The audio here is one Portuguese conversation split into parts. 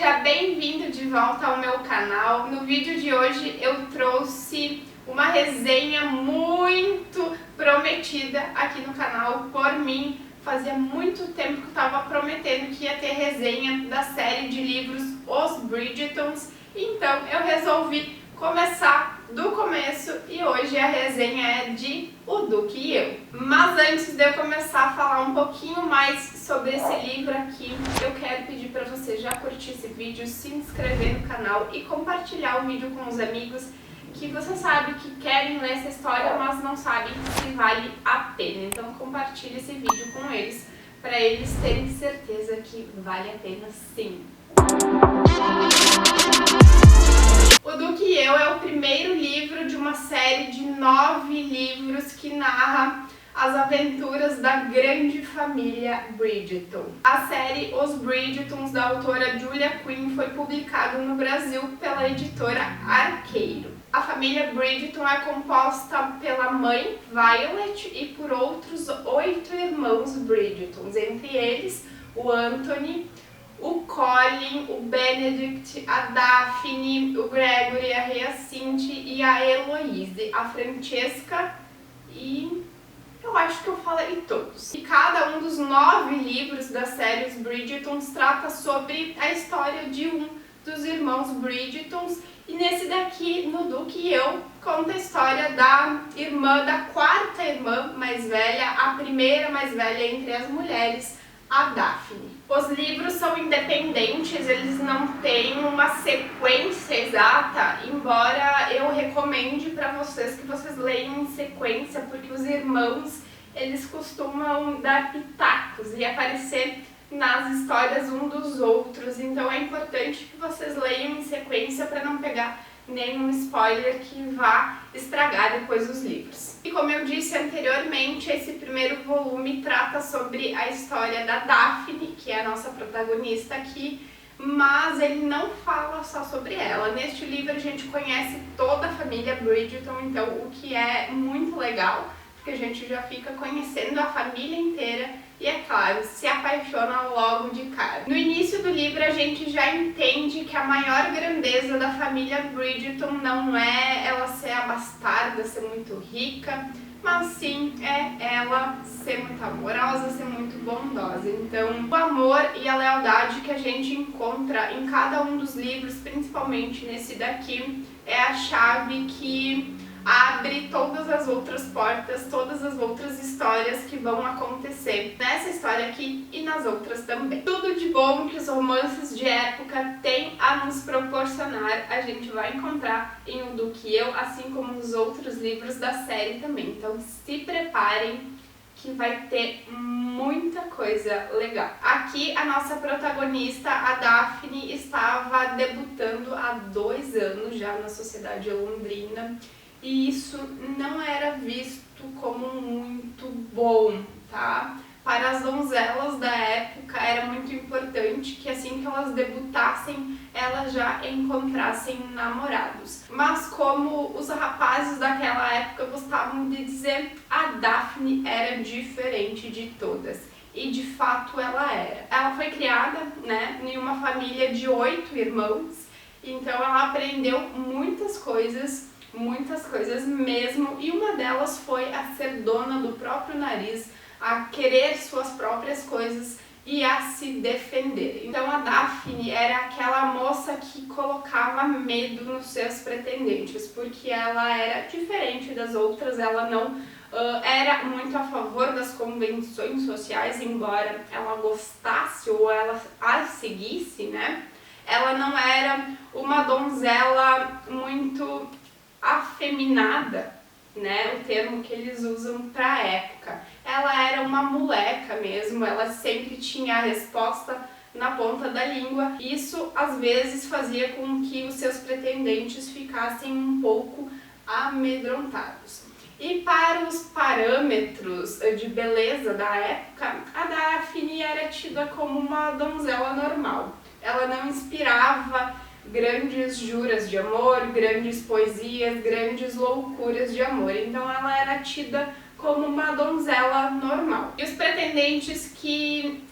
Seja bem-vindo de volta ao meu canal. No vídeo de hoje eu trouxe uma resenha muito prometida aqui no canal por mim. Fazia muito tempo que eu estava prometendo que ia ter resenha da série de livros Os Bridgertons, então eu resolvi começar do começo e hoje a resenha é de O Duque e Eu. Mas antes de eu começar a falar um pouquinho mais sobre esse livro aqui, eu quero pedir para você já curtir esse vídeo, se inscrever no canal e compartilhar o vídeo com os amigos que você sabe que querem ler essa história, mas não sabem se vale a pena. Então compartilhe esse vídeo com eles, para eles terem certeza que vale a pena sim. O Duque e Eu é o primeiro livro de uma série de 9 livros que narra as aventuras da grande família Bridgerton. A série Os Bridgertons, da autora Julia Quinn, foi publicada no Brasil pela editora Arqueiro. A família Bridgerton é composta pela mãe, Violet, e por outros 8 irmãos Bridgertons, entre eles o Anthony, o Colin, o Benedict, a Daphne, o Gregory, a Hyacinthe e a Heloise, a Francesca e eu acho que eu falei todos. E cada um dos 9 livros da série Os Bridgertons trata sobre a história de um dos irmãos Bridgertons. E nesse daqui, no Duque e Eu, conta a história da irmã, da quarta irmã mais velha, a primeira mais velha entre as mulheres, a Daphne. Os livros são independentes, eles não têm uma sequência exata, embora eu recomende para vocês que vocês leiam em sequência, porque os irmãos, eles costumam dar pitacos e aparecer nas histórias um dos outros, então é importante que vocês leiam em sequência para não pegar nenhum spoiler que vá estragar depois os livros. E como eu disse anteriormente, esse primeiro volume trata sobre a história da Daphne, que é a nossa protagonista aqui, mas ele não fala só sobre ela. Neste livro a gente conhece toda a família Bridgerton, então o que é muito legal, porque a gente já fica conhecendo a família inteira e, é claro, se apaixona logo de cara. No início do livro a gente já entende que a maior grandeza da família Bridgerton não é ela ser a bastarda, ser muito rica, mas sim é ela ser muito amorosa, ser muito bondosa. Então, o amor e a lealdade que a gente encontra em cada um dos livros, principalmente nesse daqui, é a chave que abre todas as outras portas, todas as outras histórias que vão acontecer nessa história aqui e nas outras também. Tudo de bom que os romances de época têm a nos proporcionar, a gente vai encontrar em O Duque e Eu, assim como nos outros livros da série também. Então se preparem que vai ter muita coisa legal. Aqui a nossa protagonista, a Daphne, estava debutando há 2 anos já na sociedade londrina. E isso não era visto como muito bom, tá? Para as donzelas da época era muito importante que assim que elas debutassem, elas já encontrassem namorados. Mas como os rapazes daquela época gostavam de dizer, a Daphne era diferente de todas. E de fato ela era. Ela foi criada, né, em uma família de 8 irmãos, então ela aprendeu muitas coisas mesmo, e uma delas foi a ser dona do próprio nariz, a querer suas próprias coisas e a se defender. Então a Daphne era aquela moça que colocava medo nos seus pretendentes, porque ela era diferente das outras, ela não era muito a favor das convenções sociais, embora ela gostasse ou ela as seguisse, né? Ela não era uma donzela muito afeminada, né, o termo que eles usam para a época. Ela era uma moleca mesmo, ela sempre tinha a resposta na ponta da língua. Isso às vezes fazia com que os seus pretendentes ficassem um pouco amedrontados. E para os parâmetros de beleza da época, a Daphne era tida como uma donzela normal. Ela não inspirava grandes juras de amor, grandes poesias, grandes loucuras de amor. Então ela era tida como uma donzela normal. E os pretendentes que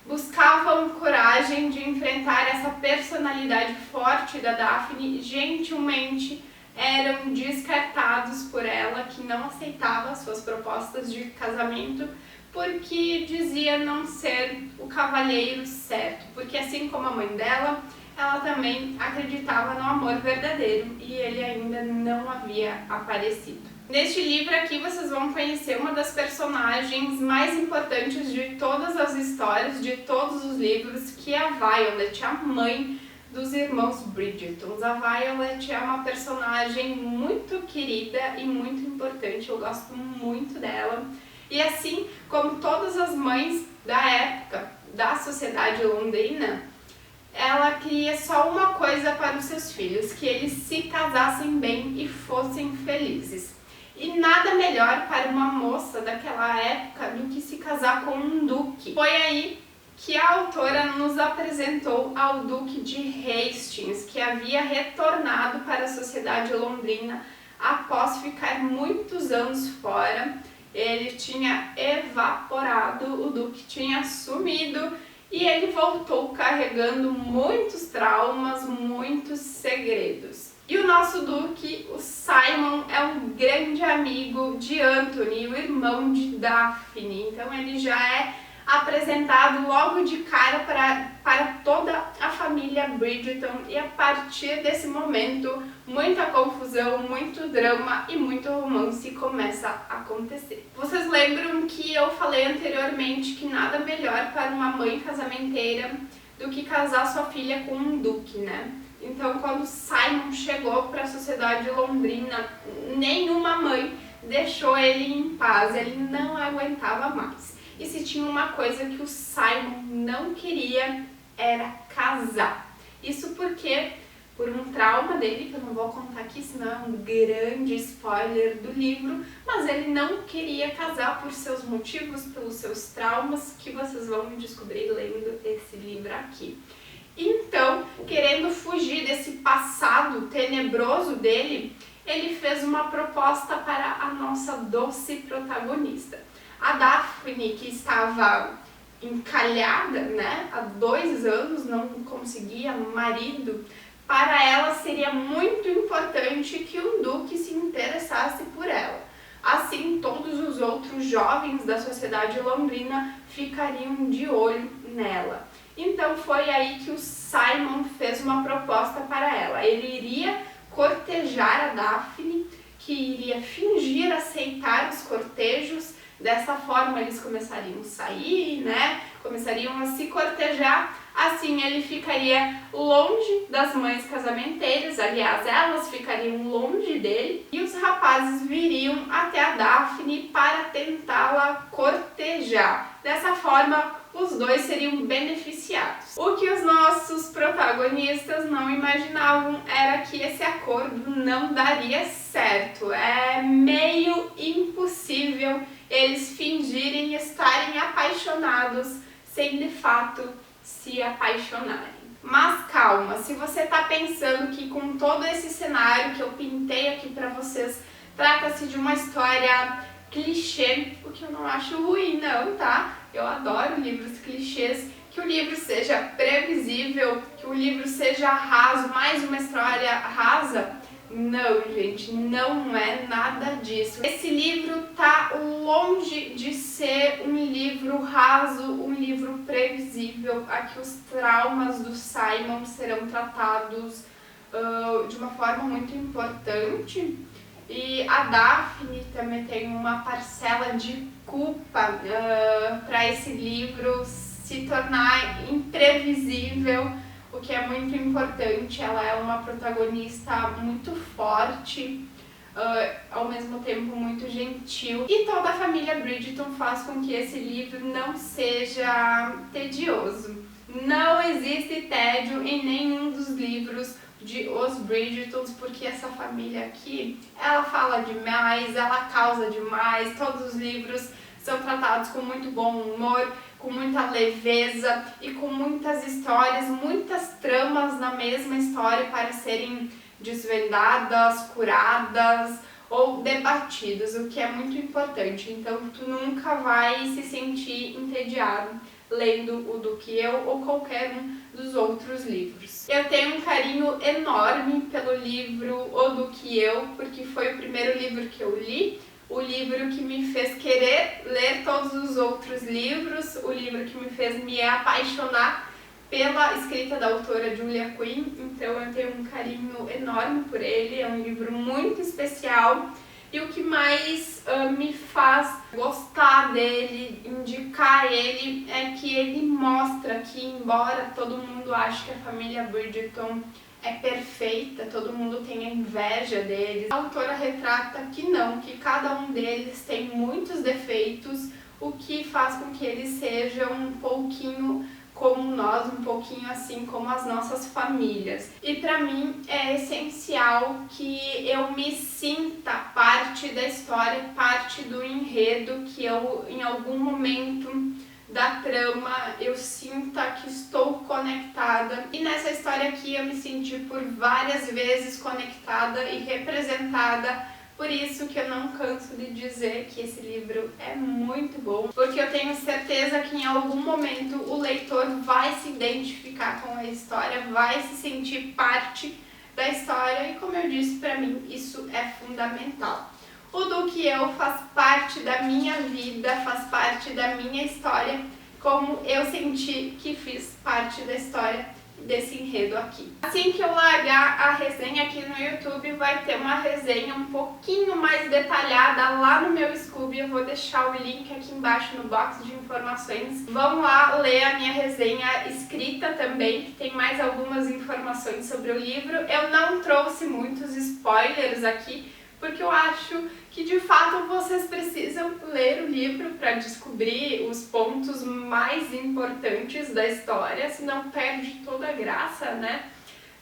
buscavam coragem de enfrentar essa personalidade forte da Daphne gentilmente eram descartados por ela, que não aceitava suas propostas de casamento porque dizia não ser o cavalheiro certo, porque assim como a mãe dela, ela também acreditava no amor verdadeiro e ele ainda não havia aparecido. Neste livro aqui vocês vão conhecer uma das personagens mais importantes de todas as histórias, de todos os livros, que é a Violet, a mãe dos irmãos Bridgerton. A Violet é uma personagem muito querida e muito importante, eu gosto muito dela. E assim como todas as mães da época, da sociedade londrina, ela queria só uma coisa para os seus filhos, que eles se casassem bem e fossem felizes. E nada melhor para uma moça daquela época do que se casar com um duque. Foi aí que a autora nos apresentou ao Duque de Hastings, que havia retornado para a sociedade londrina após ficar muitos anos fora. Ele tinha evaporado, o Duque tinha sumido e ele voltou carregando muitos traumas, muitos segredos. E o nosso Duque, o Simon, é um grande amigo de Anthony, o irmão de Daphne. Então ele já é apresentado logo de cara para toda a família Bridgerton, e a partir desse momento muita confusão, muito drama e muito romance começa a acontecer. Vocês lembram que eu falei anteriormente que nada melhor para uma mãe casamenteira do que casar sua filha com um duque, né? Então quando Simon chegou para a sociedade londrina, nenhuma mãe deixou ele em paz, ele não aguentava mais. E se tinha uma coisa que o Simon não queria, era casar. Isso porque, por um trauma dele, que eu não vou contar aqui, senão é um grande spoiler do livro, mas ele não queria casar por seus motivos, pelos seus traumas, que vocês vão descobrir lendo esse livro aqui. Então, querendo fugir desse passado tenebroso dele, ele fez uma proposta para a nossa doce protagonista. A Daphne, que estava encalhada, né, há 2 anos, não conseguia marido, para ela seria muito importante que o Duque se interessasse por ela. Assim, todos os outros jovens da sociedade londrina ficariam de olho nela. Então foi aí que o Simon fez uma proposta para ela. Ele iria cortejar a Daphne, que iria fingir aceitar os cortejos. Dessa forma eles começariam a sair, né? Começariam a se cortejar. Assim ele ficaria longe das mães casamenteiras, aliás, elas ficariam longe dele, e os rapazes viriam até a Daphne para tentá-la cortejar. Dessa forma, os dois seriam beneficiados. O que os nossos protagonistas não imaginavam era que esse acordo não daria certo. É meio impossível eles fingirem estarem apaixonados sem de fato se apaixonarem. Mas calma, se você está pensando que com todo esse cenário que eu pintei aqui para vocês, trata-se de uma história clichê, o que eu não acho ruim não, tá? Eu adoro livros clichês, que o livro seja previsível, que o livro seja raso, mais uma história rasa. Não, gente, não é nada disso. Esse livro tá longe de ser um livro raso, um livro previsível. Aqui os traumas do Simon serão tratados de uma forma muito importante. E a Daphne também tem uma parcela de culpa para esse livro se tornar imprevisível, o que é muito importante. Ela é uma protagonista muito forte, ao mesmo tempo muito gentil. E toda a família Bridgerton faz com que esse livro não seja tedioso. Não existe tédio em nenhum dos livros de Os Bridgertons, porque essa família aqui, ela fala demais, ela causa demais. Todos os livros são tratados com muito bom humor, com muita leveza e com muitas histórias, muitas tramas na mesma história para serem desvendadas, curadas ou debatidas, o que é muito importante. Então tu nunca vai se sentir entediado lendo o Duque e Eu ou qualquer um dos outros livros. livros. Eu tenho um carinho enorme pelo livro O Do Que Eu, porque foi o primeiro livro que eu li, o livro que me fez querer ler todos os outros livros, o livro que me fez me apaixonar pela escrita da autora Julia Quinn. Então eu tenho um carinho enorme por ele, é um livro muito especial. E o que mais me faz gostar dele, indicar ele, é que ele mostra que, embora todo mundo ache que a família Bridgerton é perfeita, todo mundo tenha inveja deles, a autora retrata que não, que cada um deles tem muitos defeitos, o que faz com que eles sejam um pouquinho como nós, um pouquinho assim como as nossas famílias. E para mim é essencial que eu me sinta parte da história, parte do enredo, que eu em algum momento da trama eu sinta que estou conectada. E nessa história aqui eu me senti por várias vezes conectada e representada. Por isso que eu não canso de dizer que esse livro é muito bom, porque eu tenho certeza que em algum momento o leitor vai se identificar com a história, vai se sentir parte da história e, como eu disse, para mim isso é fundamental. O Do Que Eu faz parte da minha vida, faz parte da minha história, como eu senti que fiz parte da história desse enredo aqui. Assim que eu largar a resenha aqui no YouTube, vai ter uma resenha um pouquinho mais detalhada lá no meu Scooby. Eu vou deixar o link aqui embaixo no box de informações. Vão lá ler a minha resenha escrita também, que tem mais algumas informações sobre o livro. Eu não trouxe muitos spoilers aqui, porque eu acho que de fato vocês precisam ler o livro para descobrir os pontos mais importantes da história, senão perde toda a graça, né?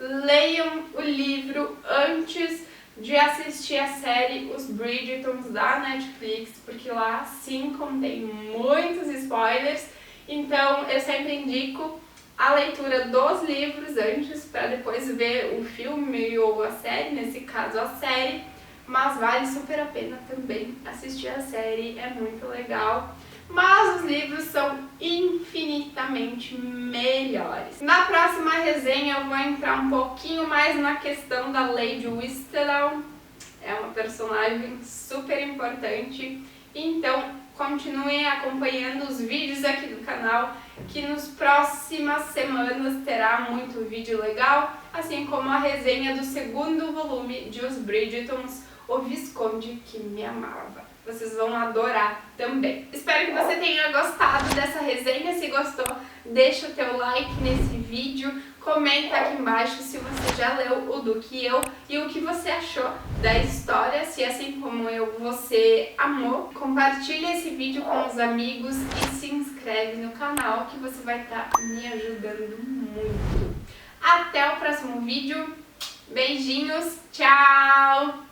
Leiam o livro antes de assistir a série Os Bridgertons da Netflix, porque lá sim contém muitos spoilers, então eu sempre indico a leitura dos livros antes para depois ver o filme ou a série, nesse caso a série. Mas vale super a pena também assistir a série, é muito legal. Mas os livros são infinitamente melhores. Na próxima resenha eu vou entrar um pouquinho mais na questão da Lady Whistledown. É uma personagem super importante. Então continuem acompanhando os vídeos aqui do canal, que nos próximas semanas terá muito vídeo legal, assim como a resenha do segundo volume de Os Bridgertons, O Visconde que Me Amava. Vocês vão adorar também. Espero que você tenha gostado dessa resenha. Se gostou, deixa o teu like nesse vídeo. Comenta aqui embaixo se você já leu O Do Que Eu e o que você achou da história. Se assim como eu, você amou. Compartilha esse vídeo com os amigos e se inscreve no canal, que você vai estar me ajudando muito. Até o próximo vídeo. Beijinhos. Tchau!